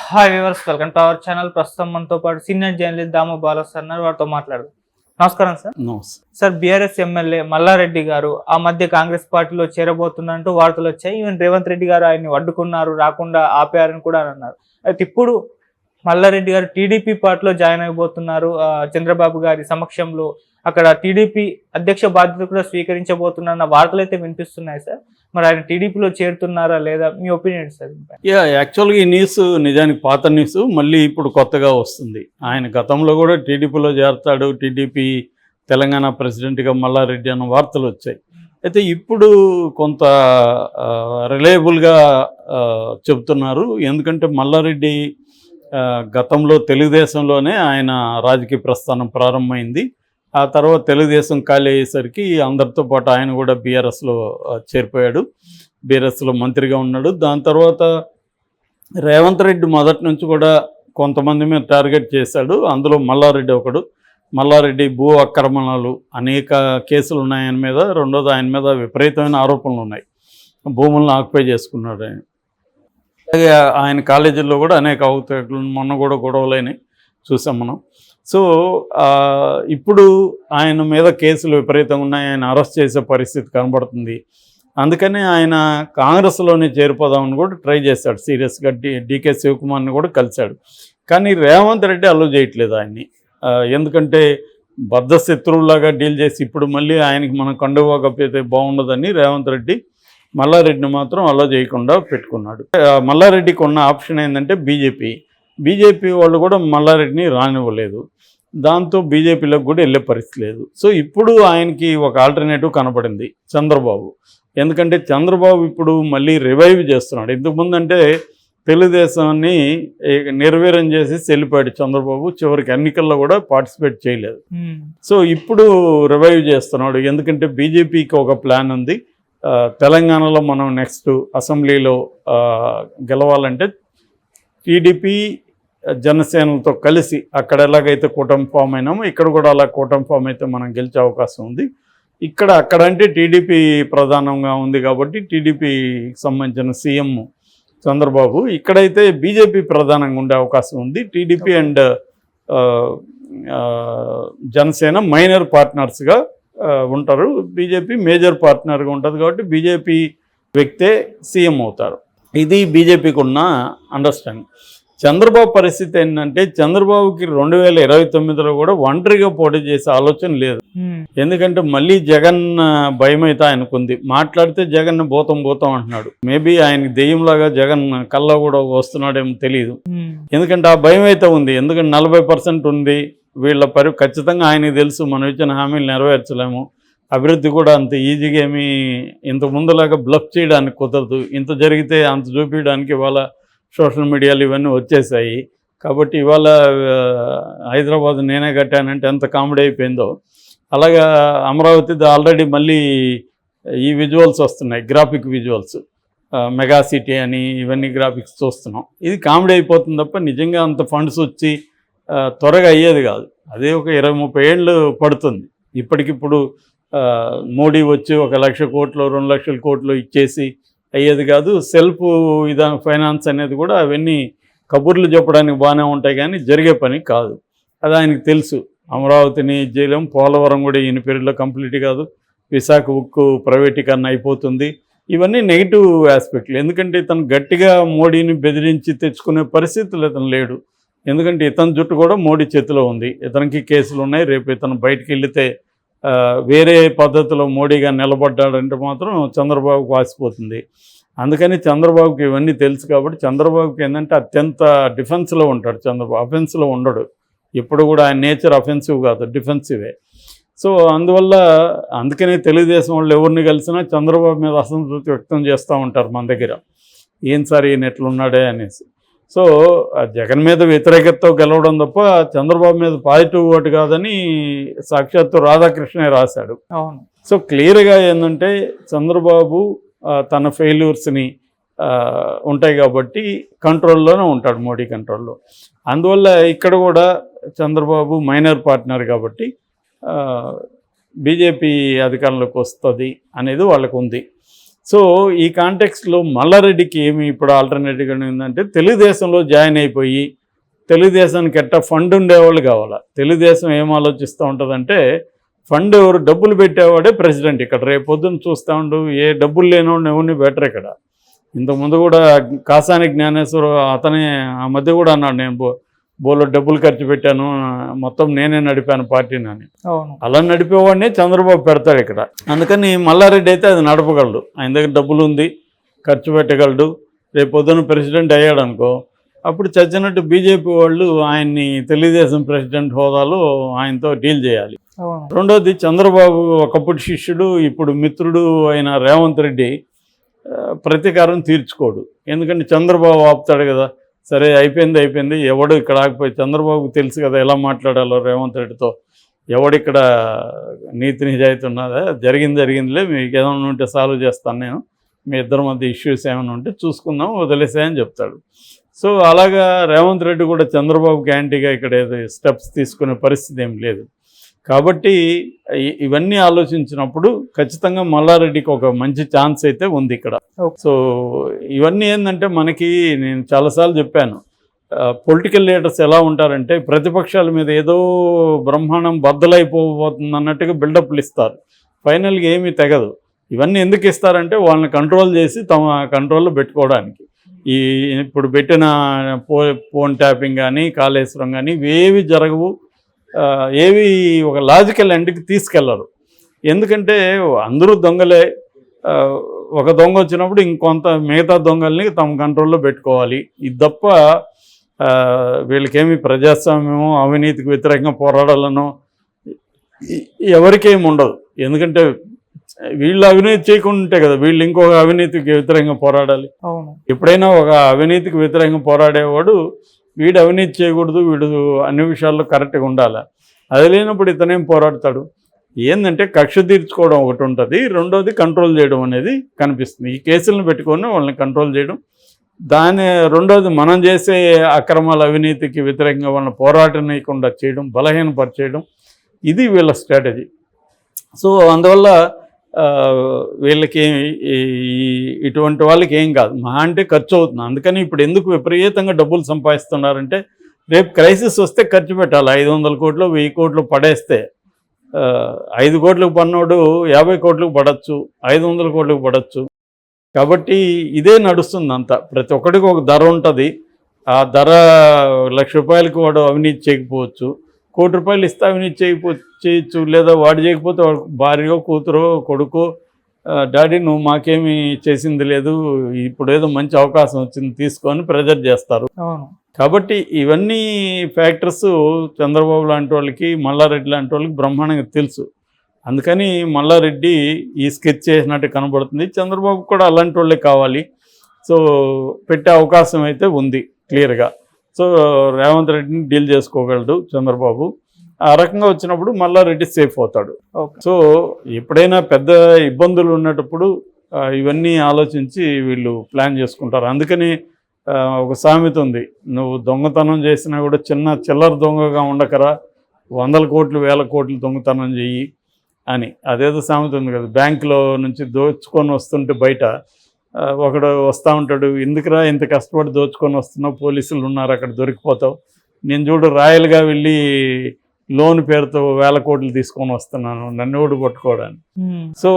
Hi viewers, welcome to our channel. ప్రస్తుతం మనతో పాటు సీనియర్ జర్నలిస్ట్ దాము బాలస్ అన్నారు. వారితో మాట్లాడదాం. నమస్కారం sir. Sir, BRS MLA Mallareddy గారు ఆ మధ్య కాంగ్రెస్ పార్టీలో చేరబోతున్నట్టు వార్తలు వచ్చాయి. ఈవెన్ రేవంత్ రెడ్డి గారు ఆయన్ని అడ్డుకున్నారు, రాకుండా ఆపారని కూడా అన్నారు. అయితే ఇప్పుడు మల్లారెడ్డి గారు టీడీపీ పార్టీలో జాయిన్ అయిపోతున్నారు. చంద్రబాబు గారి సమక్షంలో అక్కడ టీడీపీ అధ్యక్ష బాధ్యత కూడా స్వీకరించబోతున్న వార్తలు అయితే వినిపిస్తున్నాయి సార్. మరి ఆయన టీడీపీలో చేరుతున్నారా లేదా, మీ ఒపీనియన్ సార్? యాక్చువల్గా ఈ న్యూస్ నిజానికి పాత న్యూస్, మళ్ళీ ఇప్పుడు కొత్తగా వస్తుంది. ఆయన గతంలో కూడా టీడీపీలో చేరతాడు, టీడీపీ తెలంగాణ ప్రెసిడెంట్గా మల్లారెడ్డి అన్న వార్తలు వచ్చాయి. అయితే ఇప్పుడు కొంత రిలయబుల్గా చెబుతున్నారు. ఎందుకంటే మల్లారెడ్డి గతంలో తెలుగుదేశంలోనే ఆయన రాజకీయ ప్రస్థానం ప్రారంభమైంది. ఆ తర్వాత తెలుగుదేశం ఖాళీ అయ్యేసరికి అందరితో పాటు ఆయన కూడా బీఆర్ఎస్లో చేరిపోయాడు. బీఆర్ఎస్లో మంత్రిగా ఉన్నాడు. దాని తర్వాత రేవంత్ రెడ్డి మొదటి నుంచి కూడా కొంతమంది మీద టార్గెట్ చేశాడు. అందులో మల్లారెడ్డి ఒకడు. మల్లారెడ్డి భూ ఆక్రమణలు అనేక కేసులు ఉన్నాయి ఆయన మీద. రెండోది, ఆయన మీద విపరీతమైన ఆరోపణలు ఉన్నాయి. భూములను ఆక్యుపై చేసుకున్నాడు ఆయన. అలాగే ఆయన కాలేజీల్లో కూడా అనేక అవకతవకలు, మొన్న కూడా గొడవలైనవి చూసాం మనం. సో ఇప్పుడు ఆయన మీద కేసులు విపరీతంగా ఉన్నాయి. ఆయన అరెస్ట్ చేసే పరిస్థితి కనబడుతుంది. అందుకని ఆయన కాంగ్రెస్లోనే చేరిపోదామని కూడా ట్రై చేశాడు సీరియస్గా. డీకే శివకుమార్ని కూడా కలిశాడు. కానీ రేవంత్ రెడ్డి అలో చేయట్లేదు ఆయన్ని. ఎందుకంటే బద్ధ శత్రువులాగా డీల్ చేసి ఇప్పుడు మళ్ళీ ఆయనకి మనం కండువా కప్పితే బాగుండదని రేవంత్ రెడ్డి మల్లారెడ్డిని మాత్రం అలో చేయకుండా పెట్టుకున్నాడు. మల్లారెడ్డికి ఉన్న ఆప్షన్ ఏంటంటే బీజేపీ వాళ్ళు కూడా మల్లారెడ్డిని రానివ్వలేదు. దాంతో బీజేపీలోకి కూడా వెళ్ళే పరిస్థితి లేదు. సో ఇప్పుడు ఆయనకి ఒక ఆల్టర్నేటివ్ కనపడింది చంద్రబాబు. ఎందుకంటే చంద్రబాబు ఇప్పుడు మళ్ళీ రివైవ్ చేస్తున్నాడు. ఇంతకుముందు అంటే తెలుగుదేశాన్ని నిర్వీర్యం చేసి వెళ్ళిపోయాడు చంద్రబాబు. చివరికి ఎన్నికల్లో కూడా పార్టిసిపేట్ చేయలేదు. సో ఇప్పుడు రివైవ్ చేస్తున్నాడు. ఎందుకంటే బీజేపీకి ఒక ప్లాన్ ఉంది. తెలంగాణలో మనం నెక్స్ట్ అసెంబ్లీలో గెలవాలంటే టీడీపీ జనసేనలతో కలిసి అక్కడ ఎలాగైతే కూటమి ఫామ్ అయినామో ఇక్కడ కూడా అలా కూటమి ఫామ్ అయితే మనం గెలిచే అవకాశం ఉంది. అక్కడంటే టీడీపీ ప్రధానంగా ఉంది కాబట్టి టీడీపీకి సంబంధించిన సీఎం చంద్రబాబు. ఇక్కడైతే బీజేపీ ప్రధానంగా ఉండే అవకాశం ఉంది. టీడీపీ అండ్ జనసేన మైనర్ పార్ట్నర్స్గా ఉంటారు. బీజేపీ మేజర్ పార్ట్నర్గా ఉంటుంది కాబట్టి బీజేపీ వ్యక్తే సీఎం అవుతారు. ఇది బీజేపీకి ఉన్న అండర్స్టాండింగ్. చంద్రబాబు పరిస్థితి ఏంటంటే చంద్రబాబుకి 2029లో కూడా ఒంటరిగా పోటీ చేసే ఆలోచన లేదు. ఎందుకంటే మళ్ళీ జగన్ భయం అయితే ఆయనకుంది. మాట్లాడితే జగన్ పోతాం అంటున్నాడు. మేబీ ఆయనకి దెయ్యంలాగా జగన్ కల్లా కూడా వస్తున్నాడేమో తెలియదు. ఎందుకంటే ఆ భయం అయితే ఉంది. ఎందుకంటే 40% ఉంది. వీళ్ళ ఖచ్చితంగా ఆయనకి తెలుసు మనం ఇచ్చిన హామీలు నెరవేర్చలేము. అభివృద్ధి కూడా అంత ఈజీగా ఏమీ ఇంత ముందులాగా బ్లఫ్ చేయడానికి కుదరదు. ఇంత జరిగితే అంత చూపించడానికి ఇవాళ సోషల్ మీడియాలు ఇవన్నీ వచ్చేసాయి. కాబట్టి ఇవాళ హైదరాబాద్ నేనే కట్టానంటే ఎంత కామెడీ అయిపోయిందో అలాగా అమరావతిది ఆల్రెడీ మళ్ళీ ఈ విజువల్స్ వస్తున్నాయి, గ్రాఫిక్ విజువల్స్, మెగా సిటీ అని ఇవన్నీ గ్రాఫిక్స్ చూస్తున్నాం. ఇది కామెడీ అయిపోతుంది తప్ప నిజంగా అంత ఫండ్స్ వచ్చి త్వరగా అయ్యేది కాదు. అదే ఒక 20-30 ఏళ్ళు పడుతుంది. ఇప్పటికిప్పుడు మోడీ వచ్చి 1 లక్ష కోట్లు 2 లక్షల కోట్లు ఇచ్చేసి అయ్యేది కాదు. సెల్ఫ్ ఫైనాన్స్ అనేది కూడా అవన్నీ కబుర్లు చెప్పడానికి బాగానే ఉంటాయి కానీ జరిగే పని కాదు. అది ఆయనకు తెలుసు. అమరావతిని చేయలేం, పోలవరం కూడా ఈయన పీరియడ్లో కంప్లీట్ కాదు, విశాఖ ఉక్కు ప్రైవేటీకరణ అయిపోతుంది. ఇవన్నీ నెగిటివ్ ఆస్పెక్ట్లు. ఎందుకంటే ఇతను గట్టిగా మోడీని బెదిరించి తెచ్చుకునే పరిస్థితులు ఇతను లేడు. ఎందుకంటే ఇతని జుట్టు కూడా మోడీ చేతిలో ఉంది. ఇతనికి కేసులు ఉన్నాయి. రేపు ఇతను బయటికి వెళితే వేరే పద్ధతిలో మోడీగా నిలబడ్డాడంటే మాత్రం చంద్రబాబుకు వాసిపోతుంది. అందుకని చంద్రబాబుకి ఇవన్నీ తెలుసు. కాబట్టి చంద్రబాబుకి ఏంటంటే అత్యంత డిఫెన్స్లో ఉంటాడు చంద్రబాబు. అఫెన్స్లో ఉండడు. ఇప్పుడు కూడా ఆయన నేచర్ అఫెన్సివ్ కాదు, డిఫెన్సివే. సో అందుకనే తెలుగుదేశం వాళ్ళు ఎవరిని కలిసినా చంద్రబాబు మీద అసంతృప్తి వ్యక్తం చేస్తూ ఉంటారు మన దగ్గర. ఏం సార్ ఈయన ఎట్లున్నాడే అనేసి. సో జగన్ మీద వ్యతిరేకతతో గెలవడం తప్ప చంద్రబాబు మీద పాజిటివ్ ఓటు కాదని సాక్షాత్తు రాధాకృష్ణే రాశాడు. సో క్లియర్గా ఏంటంటే చంద్రబాబు తన ఫెయిల్యూర్స్ని ఉంటాయి కాబట్టి కంట్రోల్లోనే ఉంటాడు, మోడీ కంట్రోల్లో. అందువల్ల ఇక్కడ కూడా చంద్రబాబు మైనర్ పార్ట్నర్ కాబట్టి బీజేపీ అధికారంలోకి వస్తుంది అనేది వాళ్ళకు ఉంది. సో ఈ కాంటెక్స్లో మల్లారెడ్డికి ఏమి ఇప్పుడు ఆల్టర్నేటివ్గా ఏంటంటే తెలుగుదేశంలో జాయిన్ అయిపోయి తెలుగుదేశానికి ఎట్టా ఫండ్ ఉండేవాళ్ళు కావాలా. తెలుగుదేశం ఏం ఆలోచిస్తూ ఉంటుందంటే ఫండ్ ఎవరు డబ్బులు పెట్టేవాడే ప్రెసిడెంట్. ఇక్కడ రేపు పొద్దున్న చూస్తూ ఉండు, ఏ డబ్బులు లేనివాడిని ఎవరిని బెటర్ ఇక్కడ. ఇంతకుముందు కూడా కాసాని జ్ఞానేశ్వర అతనే ఆ మధ్య కూడా అన్నాడు, నేను బోలో డబ్బులు ఖర్చు పెట్టాను, మొత్తం నేనే నడిపాను పార్టీని అని. అలా నడిపేవాడిని చంద్రబాబు పెడతాడు ఇక్కడ. అందుకని మల్లారెడ్డి అయితే అది నడపగలడు. ఆయన దగ్గర డబ్బులు ఉంది, ఖర్చు పెట్టగలడు. రేపు పొద్దున్న ప్రెసిడెంట్ అయ్యాడు అనుకో, అప్పుడు చచ్చినట్టు బీజేపీ వాళ్ళు ఆయన్ని తెలుగుదేశం ప్రెసిడెంట్ హోదాలో ఆయనతో డీల్ చేయాలి. రెండోది, చంద్రబాబు ఒకప్పుడు శిష్యుడు ఇప్పుడు మిత్రుడు అయిన రేవంత్ రెడ్డి ప్రతీకారం తీర్చుకోడు. ఎందుకంటే చంద్రబాబు ఆపుతాడు కదా, సరే అయిపోయింది ఎవడు ఇక్కడ ఆగిపోయి, చంద్రబాబుకు తెలుసు కదా ఎలా మాట్లాడాలో రేవంత్ రెడ్డితో, ఎవడిక్కడ నీతి నిజాయితీ ఉన్నదా, జరిగిందిలే, మీకు ఏమైనా ఉంటే సాల్వ్ చేస్తాను నేను, మీ ఇద్దరి మధ్య ఇష్యూస్ ఏమైనా ఉంటే చూసుకుందాం, వదిలేసాయని చెప్తాడు. సో అలాగా రేవంత్ రెడ్డి కూడా చంద్రబాబుకి యాంటీగా ఇక్కడ ఏదో స్టెప్స్ తీసుకునే పరిస్థితి ఏం లేదు. కాబట్టి ఇవన్నీ ఆలోచించినప్పుడు ఖచ్చితంగా మల్లారెడ్డికి ఒక మంచి ఛాన్స్ అయితే ఉంది ఇక్కడ. సో ఇవన్నీ ఏంటంటే మనకి, నేను చాలాసార్లు చెప్పాను, పొలిటికల్ లీడర్స్ ఎలా ఉంటారంటే ప్రతిపక్షాల మీద ఏదో బ్రహ్మాండం బద్దలైపోతుంది అన్నట్టుగా బిల్డప్లు ఇస్తారు, ఫైనల్గా ఏమీ తెగదు. ఇవన్నీ ఎందుకు ఇస్తారంటే వాళ్ళని కంట్రోల్ చేసి తమ కంట్రోల్లో పెట్టుకోవడానికి. ఈ ఇప్పుడు పెట్టిన ఫోన్ ట్యాపింగ్ కానీ కాళేశ్వరం కానీ ఇవేవి జరగవు, ఏవి ఒక లాజికల్ ఎండ్కి తీసుకెళ్లరు. ఎందుకంటే అందరూ దొంగలే, ఒక దొంగ వచ్చినప్పుడు ఇంకొంత మిగతా దొంగల్ని తమ కంట్రోల్లో పెట్టుకోవాలి. ఇది తప్ప వీళ్ళకేమి ప్రజాస్వామ్యమో అవినీతికి వ్యతిరేకంగా పోరాడాలనో ఎవరికేమి ఉండదు. ఎందుకంటే వీళ్ళు అవినీతి చేయకుండా ఉంటే కదా వీళ్ళు ఇంకొక అవినీతికి వ్యతిరేకంగా పోరాడాలి. ఎప్పుడైనా ఒక అవినీతికి వ్యతిరేకంగా పోరాడేవాడు వీడు అవినీతి చేయకూడదు, వీడు అన్ని విషయాల్లో కరెక్ట్గా ఉండాలి. అది లేనప్పుడు ఇతనేం పోరాడతాడు. ఏంటంటే కక్ష తీర్చుకోవడం ఒకటి ఉంటుంది, రెండోది కంట్రోల్ చేయడం అనేది కనిపిస్తుంది. ఈ కేసులను పెట్టుకొని వాళ్ళని కంట్రోల్ చేయడం, రెండోది మనం చేసే అక్రమాల అవినీతికి వ్యతిరేకంగా వాళ్ళని పోరాటనీయకుండా చేయడం, బలహీనపరిచేయడం, ఇది వీళ్ళ స్ట్రాటజీ. సో అందువల్ల వీళ్ళకి ఇటువంటి వాళ్ళకి ఏం కాదు, మహా అంటే ఖర్చు అవుతుంది. అందుకని ఇప్పుడు ఎందుకు విపరీతంగా డబ్బులు సంపాదిస్తున్నారంటే రేపు క్రైసిస్ వస్తే ఖర్చు పెట్టాలి. 500 కోట్లు 1000 కోట్లు పడేస్తే 5 కోట్లకు పడినోడు 50 కోట్లకు పడవచ్చు, 500 కోట్లకు పడవచ్చు. కాబట్టి ఇదే నడుస్తుంది అంతా. ప్రతి ఒక్కడికి ఒక ధర ఉంటుంది. ఆ ధర ₹1,00,000 వాడు అవినీతి చేయకపోవచ్చు, ₹1,00,000 ఇస్తే అవినీతి చేయొచ్చు. లేదా వాడు చేయకపోతే వాడు భార్యో కూతురో కొడుకో, డాడీ నువ్వు మాకేమీ చేసింది లేదు, ఇప్పుడు ఏదో మంచి అవకాశం వచ్చింది తీసుకొని ప్రెజర్ చేస్తారు. కాబట్టి ఇవన్నీ ఫ్యాక్టర్స్ చంద్రబాబు లాంటి వాళ్ళకి, మల్లారెడ్డి లాంటి వాళ్ళకి బ్రహ్మాండంగా తెలుసు. అందుకని మల్లారెడ్డి ఈ స్కెచ్ చేసినట్టు కనబడుతుంది. చంద్రబాబు కూడా అలాంటి వాళ్ళే కావాలి. సో పెట్టే అవకాశం అయితే ఉంది క్లియర్గా. సో రేవంత్ రెడ్డిని డీల్ చేసుకోగలడు చంద్రబాబు. ఆ రకంగా వచ్చినప్పుడు మల్లారెడ్డి సేఫ్ అవుతాడు. సో ఎప్పుడైనా పెద్ద ఇబ్బందులు ఉన్నప్పుడు ఇవన్నీ ఆలోచించి వీళ్ళు ప్లాన్ చేసుకుంటారు. అందుకని ఒక సామెత ఉంది, నువ్వు దొంగతనం చేసినా కూడా చిల్లర దొంగగా ఉండకరా, 100 కోట్లు 1000 కోట్లు దొంగతనం చెయ్యి అని. అదేదో సామెత ఉంది కదా, బ్యాంకులో నుంచి దోచుకొని వస్తుంటే బయట ఒకడు వస్తూ ఉంటాడు, ఎందుకురా ఇంత కష్టపడి దోచుకొని వస్తున్నావు, పోలీసులు ఉన్నారు అక్కడ దొరికిపోతావు, నేను చూడు రాయల్గా వెళ్ళి లోన్ పేరుతో 1000 కోట్లు తీసుకొని వస్తున్నాను, నన్ను ఓడి పట్టుకోవడానికి. సో